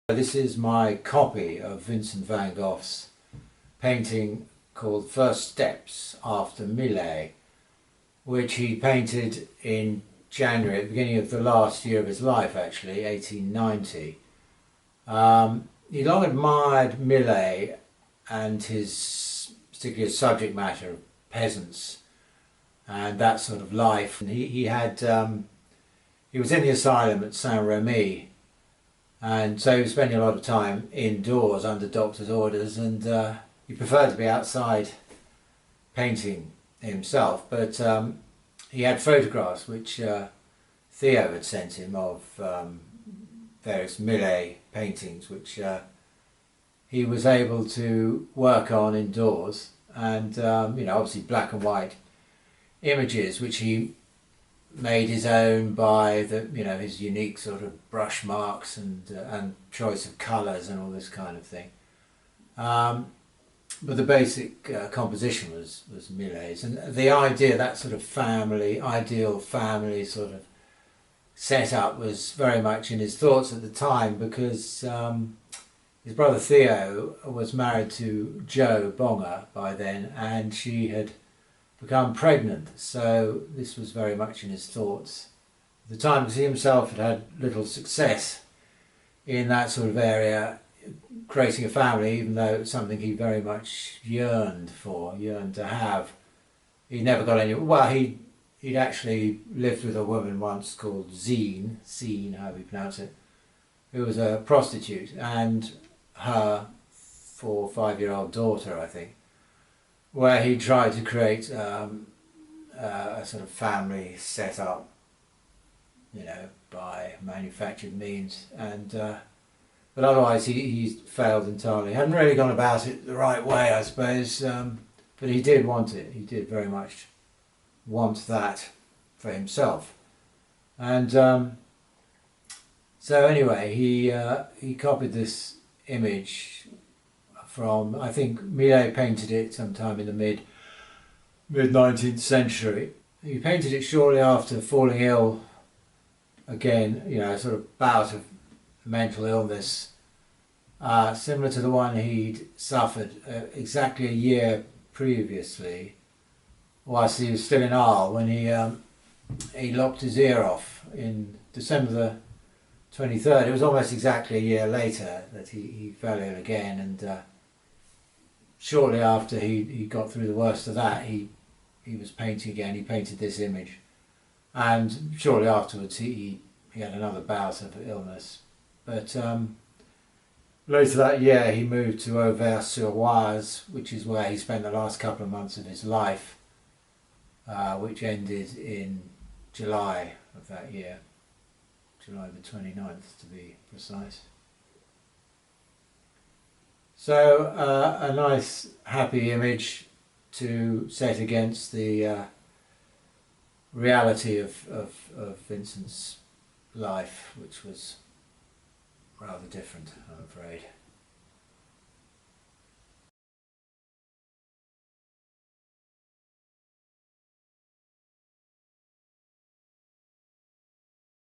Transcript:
This is my copy of Vincent van Gogh's painting called First Steps after Millet, which he painted in January, at the beginning of the last year of his life actually, 1890. He long admired Millet and his particular subject matter of peasants and that sort of life. And he was in the asylum at Saint-Remy, and so he was spending a lot of time indoors under doctor's orders, and he preferred to be outside painting himself. But he had photographs which Theo had sent him of various Millet paintings which he was able to work on indoors, and obviously black and white images which he made his own by his unique sort of brush marks and choice of colours and all this kind of thing. But the basic composition was Millet's, and the idea, that sort of ideal family sort of setup, was very much in his thoughts at the time, because his brother Theo was married to Gogh by then, and she had become pregnant, so this was very much in his thoughts at the time, because he himself had had little success in that sort of area, creating a family, even though it's something he very much yearned to have. He never got any. Well, he'd actually lived with a woman once called Zine, however you pronounce it, who was a prostitute, and her 4 or 5-year-old daughter, I think, where he tried to create a sort of family set up, by manufactured means, and but otherwise he failed entirely. Hadn't really gone about it the right way, I suppose, but he did want it. He did very much want that for himself, and so anyway, he copied this image from, I think Millet painted it sometime in the mid 19th century. He painted it shortly after falling ill again, a sort of bout of mental illness, similar to the one he'd suffered exactly a year previously, whilst he was still in Arles, when he lopped his ear off in December the 23rd. It was almost exactly a year later that he fell ill again, and shortly after he got through the worst of that, he was painting again. He painted this image, and shortly afterwards he had another bout of illness. But later that year he moved to Auvers-sur-Oise, which is where he spent the last couple of months of his life, which ended in July of that year, July the 29th to be precise. So a nice happy image to set against the reality of Vincent's life, which was rather different, I'm afraid.